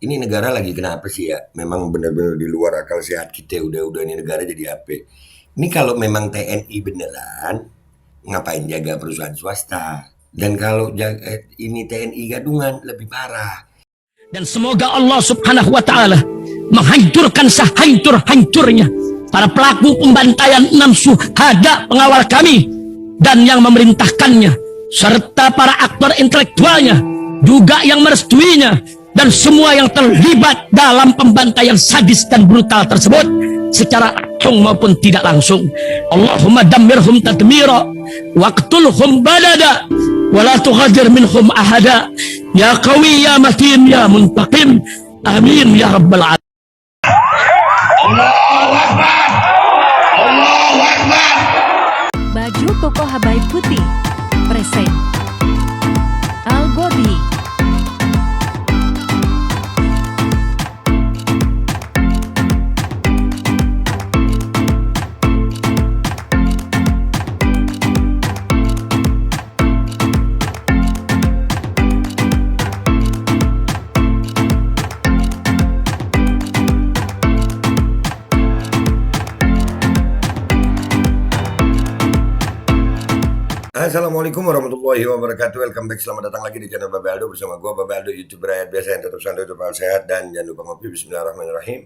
ini negara lagi kenapa sih ya? Memang benar-benar di luar akal sehat kita udah ini negara jadi apa? Ini kalau memang TNI beneran, ngapain jaga perusahaan swasta? Dan kalau ini TNI gadungan lebih parah. Dan semoga Allah Subhanahu wa Ta'ala menghancurkan sehancur-hancurnya para pelaku pembantaian 6 syuhada pengawal kami dan yang memerintahkannya, serta para aktor intelektualnya juga yang merestuinya, dan semua yang terlibat dalam pembantaian sadis dan brutal tersebut secara langsung maupun tidak langsung. Allahumma dammirhum tadmira waqtulhum balada wala tughadir minhum ahada ya qawi ya matin ya muntaqim amin ya rabbal alamin. Allahu Akbar, Allahu Akbar. Baju koko Habaib Putih present Al Gobi. Assalamualaikum warahmatullahi wabarakatuh. Welcome back, selamat datang lagi di channel Babe Aldo bersama gue Babe Aldo, YouTuber rakyat biasa yang tetap santai, tetap sehat, dan jangan lupa ngopi. Bismillahirrahmanirrahim.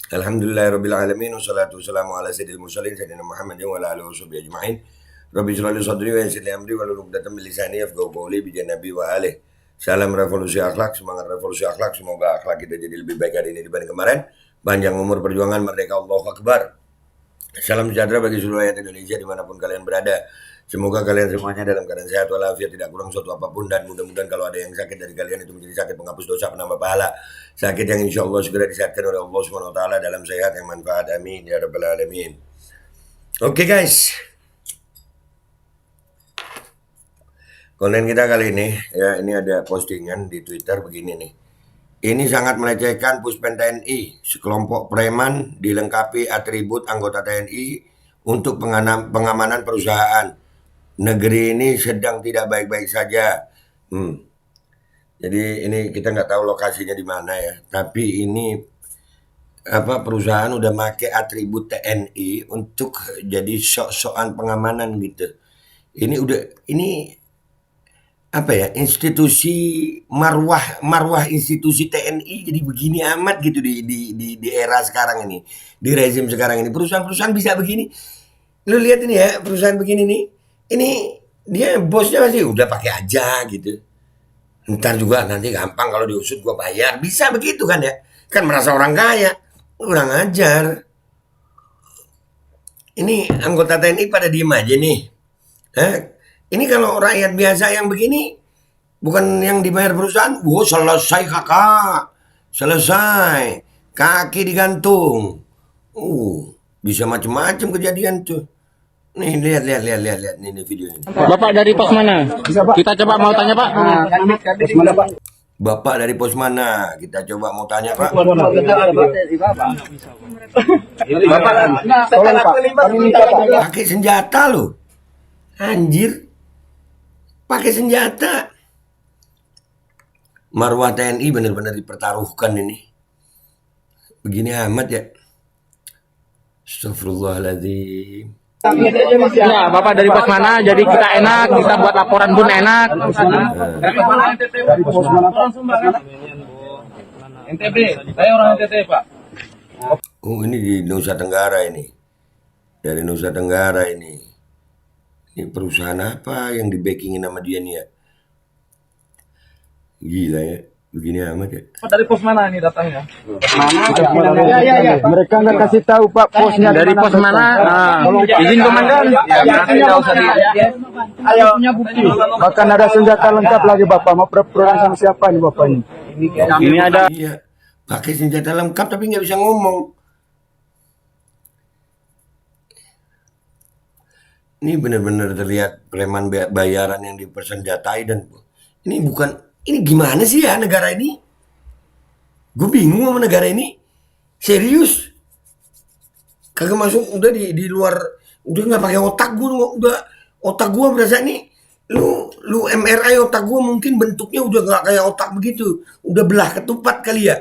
Alhamdulillahirabbil alamin, wassalatu wassalamu ala sayyidil mursalin sayyidina Muhammadin wa ala alihi washabihi ajmain. Rabbi shrah li sadri wa yassir li amri wahlul 'uqdatam min lisani yafqahu qawli bi nabi wa alihi. Salam revolusi akhlak, semangat revolusi akhlak. Semoga akhlak kita jadi lebih baik hari ini dibanding kemarin. Panjang umur perjuangan, merdeka, Allahu Akbar. Salam sejahtera bagi seluruh rakyat Indonesia dimanapun kalian berada. Semoga kalian semuanya dalam keadaan sehat walafiat, tidak kurang suatu apapun, dan mudah-mudahan kalau ada yang sakit dari kalian itu menjadi sakit penghapus dosa, penambah pahala. Sakit yang insya Allah segera disehatkan oleh Allah Subhanahu wa Ta'ala dalam sehat yang manfaat. Amin ya rabbal alamin. Oke guys, konten kita kali ini ya, ini ada postingan di Twitter begini nih. Ini sangat melecehkan Puspen TNI, sekelompok preman dilengkapi atribut anggota TNI untuk pengamanan perusahaan. Negeri ini sedang tidak baik-baik saja. Jadi ini kita nggak tahu lokasinya di mana ya. Tapi ini perusahaan udah make atribut TNI untuk jadi sok-sokan pengamanan gitu. Ini institusi marwah institusi TNI jadi begini amat gitu di era sekarang ini, di rezim sekarang ini. Perusahaan-perusahaan bisa begini. Lu lihat ini ya, perusahaan begini nih, ini dia bosnya masih udah pakai aja gitu. Ntar juga nanti gampang kalau diusut gua bayar, bisa begitu kan ya? Kan merasa orang kaya, kurang ajar. Ini anggota TNI pada diem aja nih. Ini kalau rakyat biasa yang begini, bukan yang dibayar perusahaan, selesai kakak, selesai, kaki digantung. Bisa macam-macam kejadian tuh. Nih lihat ini videonya. Bapak dari pos mana? Kita coba mau tanya Pak. Bapak dari pos mana? Kita coba mau tanya Pak. Pakai senjata loh, anjir. Pakai senjata. Marwah TNI benar-benar dipertaruhkan ini. Begini amat ya. Astagfirullahaladzim. Ya, Bapak dari pos mana? Jadi kita enak, kita buat laporan pun enak. NTB, saya orang NTB Pak. Oh, ini di Nusa Tenggara ini. Dari Nusa Tenggara ini. Ini perusahaan apa yang di-backingin sama dia nih ya? Gila ya, begini amat ya. Dari pos mana ini datangnya? Ya. Mereka nggak kasih tahu Pak posnya Dari pos mana? Izin komandan. Ayo punya bukti. Bahkan ada senjata lengkap lagi Bapak. Mau perang sama siapa nih Bapak ini? Ini ada. Iya, pakai senjata lengkap tapi nggak bisa ngomong. Ini benar-benar terlihat preman bayaran yang dipersenjatai, dan ini gimana sih ya negara ini? Gue bingung sama negara ini. Serius. Kagak masuk, udah di luar, udah nggak pakai otak gue, udah otak gue berasa nih Lu MRI otak gue mungkin bentuknya udah nggak kayak otak begitu, udah belah ketupat kali ya.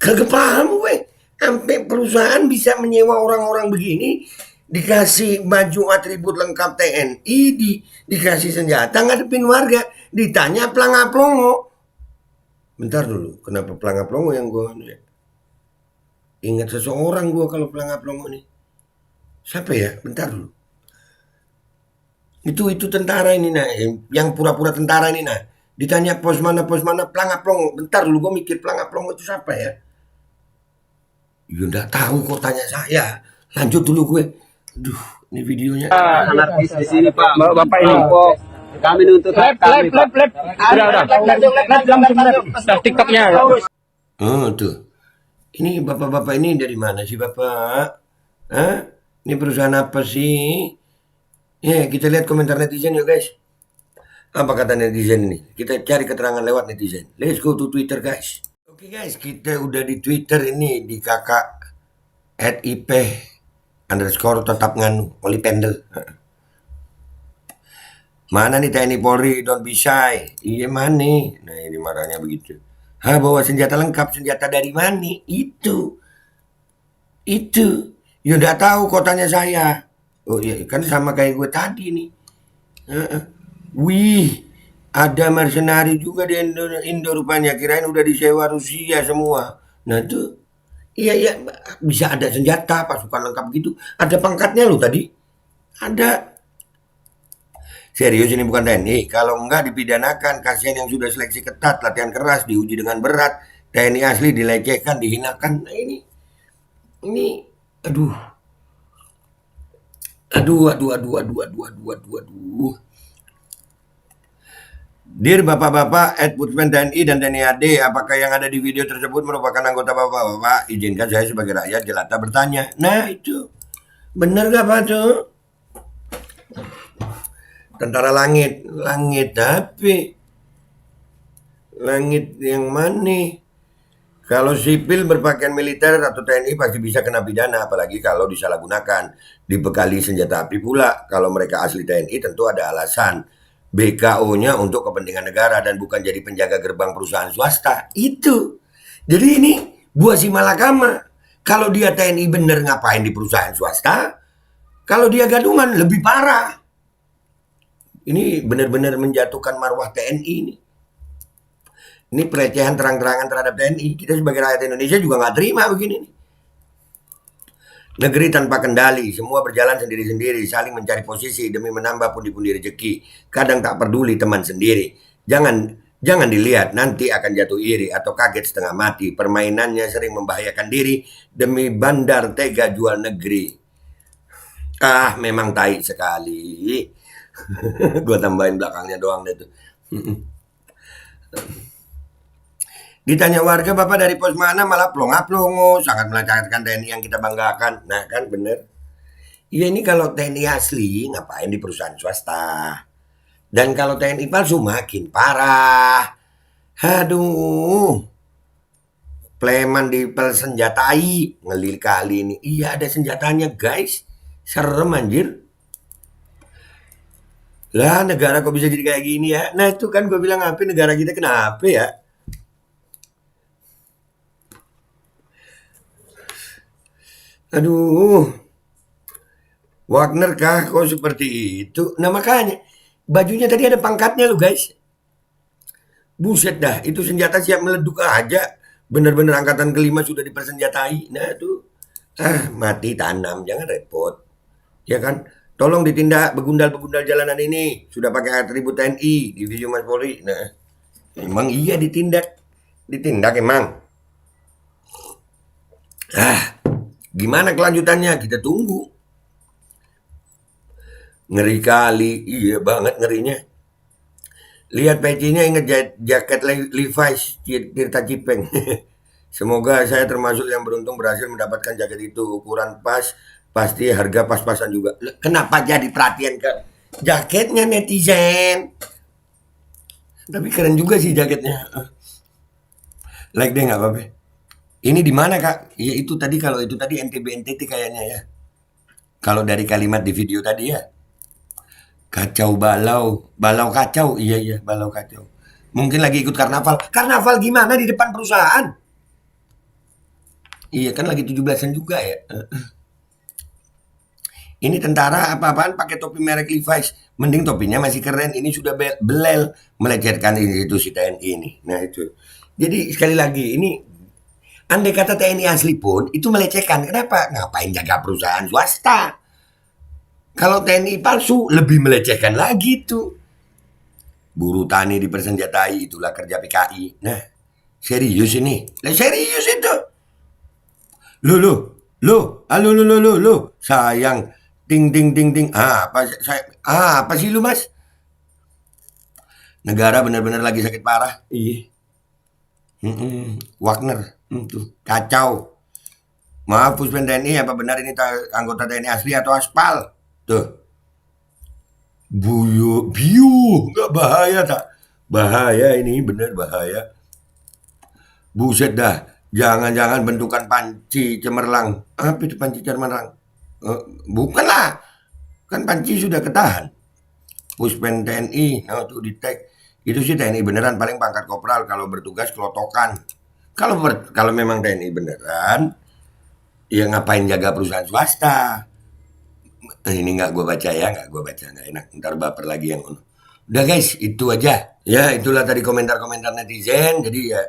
Kagak paham gue. Sampai perusahaan bisa menyewa orang-orang begini, dikasih baju atribut lengkap TNI, dikasih senjata ngadepin warga, ditanya pelangap-longo. Bentar dulu, kenapa pelangap-longo yang gue ingat seseorang gue kalau pelangap-longo nih. Siapa ya? Bentar dulu. Itu tentara ini nah, yang pura-pura tentara ini nah. Ditanya pos mana pelangap-longo. Bentar dulu gue mikir pelangap-longo itu siapa ya? Ya udah tahu kok tanya saya. Lanjut dulu gue. Aduh, ini videonya. Anarkis di sini Pak. Bapak ini. Kami nuntut hak kami Pak. Udah TikToknya. Oh tuh. Ini bapak-bapak ini dari mana sih bapak? Hah? Ini perusahaan apa sih? Ya kita lihat komentar netizen yuk guys. Apa kata netizen ini? Kita cari keterangan lewat netizen. Let's go to Twitter guys. Oke guys, kita udah di Twitter ini di kakak @ip_ tetap nganu Oli Pendel. Mana nih TNI Polri, don't be shy. Iya mana? Nah ini marahnya begitu. Bawa senjata lengkap, senjata dari mana? Itu. Ya udah tahu kotanya saya. Oh iya kan sama kayak gue tadi nih. Wih. Ada mercenari juga di Indo rupanya. Kirain udah disewa Rusia semua. Nah tuh. Iya. Bisa ada senjata, pasukan lengkap gitu. Ada pangkatnya loh tadi. Ada. Serius ini bukan TNI. Kalau enggak dipidanakan. Kasihan yang sudah seleksi ketat. Latihan keras. Diuji dengan berat. TNI asli dilecehkan. Dihinakan. Nah ini. Aduh. Dear Bapak-Bapak, Putsman TNI dan TNI AD, apakah yang ada di video tersebut merupakan anggota Bapak-Bapak? Izinkan saya sebagai rakyat jelata bertanya. Nah itu, benar gak Pak tuh? Tentara langit tapi langit yang mana? Kalau sipil berpakaian militer atau TNI pasti bisa kena pidana, apalagi kalau disalahgunakan, dibekali senjata api pula. Kalau mereka asli TNI tentu ada alasan. BKO-nya untuk kepentingan negara dan bukan jadi penjaga gerbang perusahaan swasta. Itu. Jadi ini buah si malakama. Kalau dia TNI bener ngapain di perusahaan swasta? Kalau dia gadungan lebih parah. Ini benar-benar menjatuhkan marwah TNI ini. Ini pelecehan terang-terangan terhadap TNI. Kita sebagai rakyat Indonesia juga nggak terima begini nih. Negeri tanpa kendali, semua berjalan sendiri-sendiri, saling mencari posisi demi menambah pundi-pundi rezeki. Kadang tak peduli teman sendiri. Jangan dilihat, nanti akan jatuh iri atau kaget setengah mati. Permainannya sering membahayakan diri demi bandar tega jual negeri. Memang tai sekali. Gue tambahin belakangnya doang deh tuh. Ditanya warga, Bapak dari pos mana, malah plonga-plongo, sangat melecehkan TNI yang kita banggakan. Nah kan bener. Iya ini kalau TNI asli ngapain di perusahaan swasta. Dan kalau TNI palsu makin parah. Aduh. Pleman dipersenjatai. Ngelil kali ini. Iya ada senjatanya guys. Serem anjir. Lah negara kok bisa jadi kayak gini ya. Nah itu kan gue bilang apa negara kita kenapa ya. Aduh, Wagner kah kok seperti itu? Nah makanya, bajunya tadi ada pangkatnya loh guys. Buset dah, itu senjata siap meleduk aja. Bener-bener angkatan kelima sudah dipersenjatai. Nah tuh, mati tanam, jangan repot. Ya kan, tolong ditindak begundal-begundal jalanan ini. Sudah pakai atribut TNI, Divisi Humas Polri. Nah, emang iya ditindak emang. Gimana kelanjutannya? Kita tunggu. Ngeri kali. Iya banget ngerinya. Lihat pecinya inget jaket Levi's Tirta Cipeng. Semoga saya termasuk yang beruntung berhasil mendapatkan jaket itu. Ukuran pas. Pasti harga pas-pasan juga. Kenapa jadi perhatian ke jaketnya netizen? Tapi keren juga sih jaketnya. Like deh gak apa-apa. Ini di mana Kak? Ya itu tadi, kalau itu tadi NTB NTT kayaknya ya. Kalau dari kalimat di video tadi ya. Kacau balau. Balau kacau. Iya, balau kacau. Mungkin lagi ikut karnaval. Karnaval gimana di depan perusahaan? Iya kan lagi 17-an juga ya. Ini tentara apa-apaan pakai topi merek Levi's. Mending topinya masih keren. Ini sudah belel. Melecehkan institusi TNI ini. Nah itu. Jadi sekali lagi ini. Andai kata TNI asli pun itu melecehkan. Kenapa? Ngapain jaga perusahaan swasta? Kalau TNI palsu lebih melecehkan lagi tuh. Buruh tani dipersenjatai, itulah kerja PKI. Nah, serius ini. Lah serius itu. Lo. Sayang. Ting. Apa sih lu, Mas? Negara benar-benar lagi sakit parah. Iya. Wagner. Tuh, kacau. Maaf Puspen TNI, apa benar ini anggota TNI asli atau aspal? Tuh. Biu, nggak bahaya tak? Bahaya ini, bener bahaya. Buset dah, jangan-jangan bentukan panci cemerlang. Apa itu panci cemerlang? Bukan lah, kan panci sudah ketahan. Puspen TNI, nah tuh di tag. Itu sih TNI beneran, paling pangkat kopral kalau bertugas kelotokan. Kalau memang TNI beneran, ya ngapain jaga perusahaan swasta? Ini nggak gue baca ya, nggak enak. Ntar baper lagi yang udah guys, itu aja. Ya itulah tadi komentar-komentar netizen. Jadi ya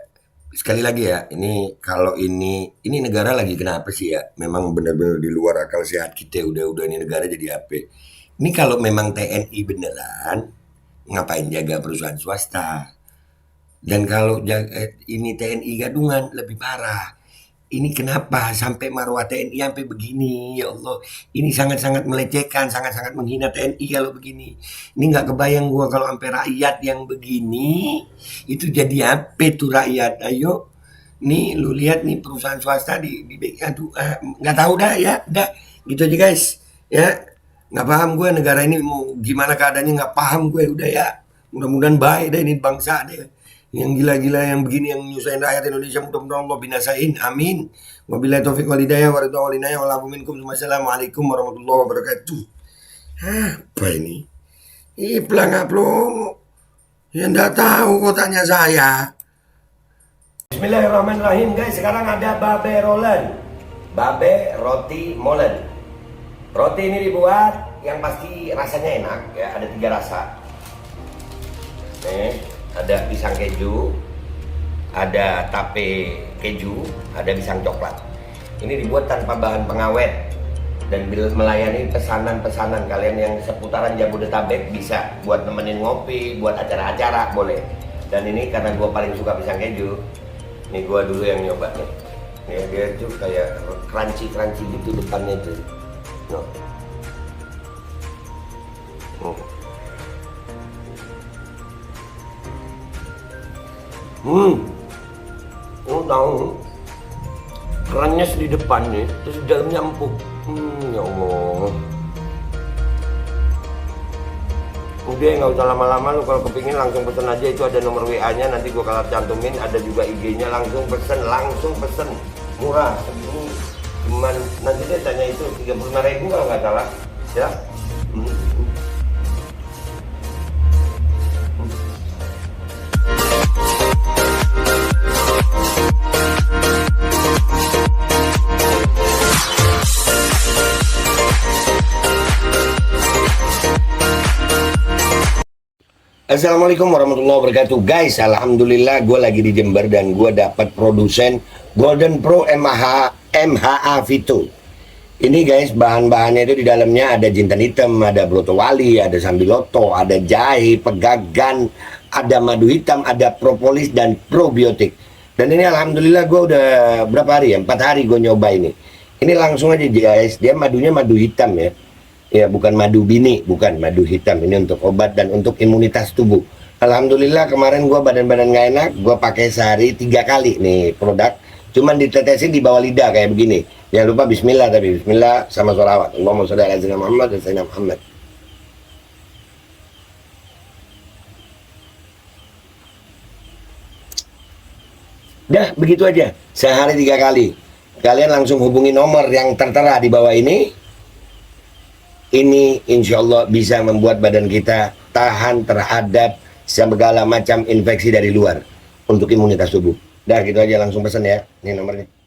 sekali lagi ya, ini kalau ini negara lagi kenapa sih ya? Memang benar-benar di luar akal sehat kita. Udah ini negara jadi apa? Ini kalau memang TNI beneran, ngapain jaga perusahaan swasta? Dan kalau ini TNI gadungan lebih parah. Ini kenapa sampai marwah TNI sampai begini, ya Allah. Ini sangat-sangat melecehkan, sangat-sangat menghina TNI kalau begini. Ini nggak kebayang gua kalau sampai rakyat yang begini, itu jadi apa tuh rakyat? Ayo, nih lu lihat nih perusahaan swasta aduh, nggak tahu dah ya, dah gitu aja guys, ya. Nggak paham gue negara ini mau gimana keadaannya, nggak paham gue, udah ya. Mudah-mudahan baik deh ini bangsa deh. Yang gila-gila yang begini yang nyusahin rakyat Indonesia, mudah-mudahan Allah binasain, amin. Wabillahi taufiq wal hidayah wa ridha wal inayah wa lafu minkum. Wassalamualaikum warahmatullahi wabarakatuh. Apa ini? Pelang upload. Ya enggak tahu kok tanya saya. Bismillahirrahmanirrahim guys, sekarang ada babe rolen. Babe roti molen. Roti ini dibuat yang pasti rasanya enak ya, ada 3 rasa. Nih. Ada pisang keju, ada tape keju, ada pisang coklat. Ini dibuat tanpa bahan pengawet dan melayani pesanan-pesanan kalian yang seputaran Jabodetabek, bisa buat nemenin ngopi, buat acara-acara boleh. Dan ini karena gue paling suka pisang keju, nih gue dulu yang nyoba nih. Ya, dia tuh kayak crunchy gitu depannya tuh. No. Lu tahu kerannya di depan nih, terus di dalamnya empuk. Ya Allah. Udah nggak usah lama-lama, lu kalau kepingin langsung pesen aja, itu ada nomor WA-nya, nanti gua kalau cantumin, ada juga IG-nya, langsung pesen, murah. Ini cuman nanti dia tanya itu 35.000 kalau nggak salah, ya. Assalamualaikum warahmatullahi wabarakatuh guys. Alhamdulillah gue lagi di Jember dan gue dapat produsen Golden Pro MHA Vito. Ini guys, bahan-bahannya itu di dalamnya ada jintan hitam, ada broto wali, ada sambiloto, ada jahe, pegagan, ada madu hitam, ada propolis dan probiotik. Dan ini alhamdulillah gue udah berapa hari ya, 4 hari gue nyoba ini. Ini langsung aja guys, dia madunya madu hitam ya. Ya bukan madu bini, bukan madu hitam. Ini untuk obat dan untuk imunitas tubuh. Alhamdulillah kemarin gue badan-badan gak enak, gue pakai sehari 3 kali nih produk. Cuman ditetesin di bawah lidah kayak begini. Jangan lupa bismillah, tapi bismillah sama sholawat. Allahumma sholli ala sayyidina Muhammad dan sayyidina Muhammad. Dah begitu aja, sehari 3 kali. Kalian langsung hubungi nomor yang tertera di bawah ini. Ini insya Allah bisa membuat badan kita tahan terhadap segala macam infeksi dari luar untuk imunitas tubuh. Dah gitu aja, langsung pesan ya. Ini nomornya.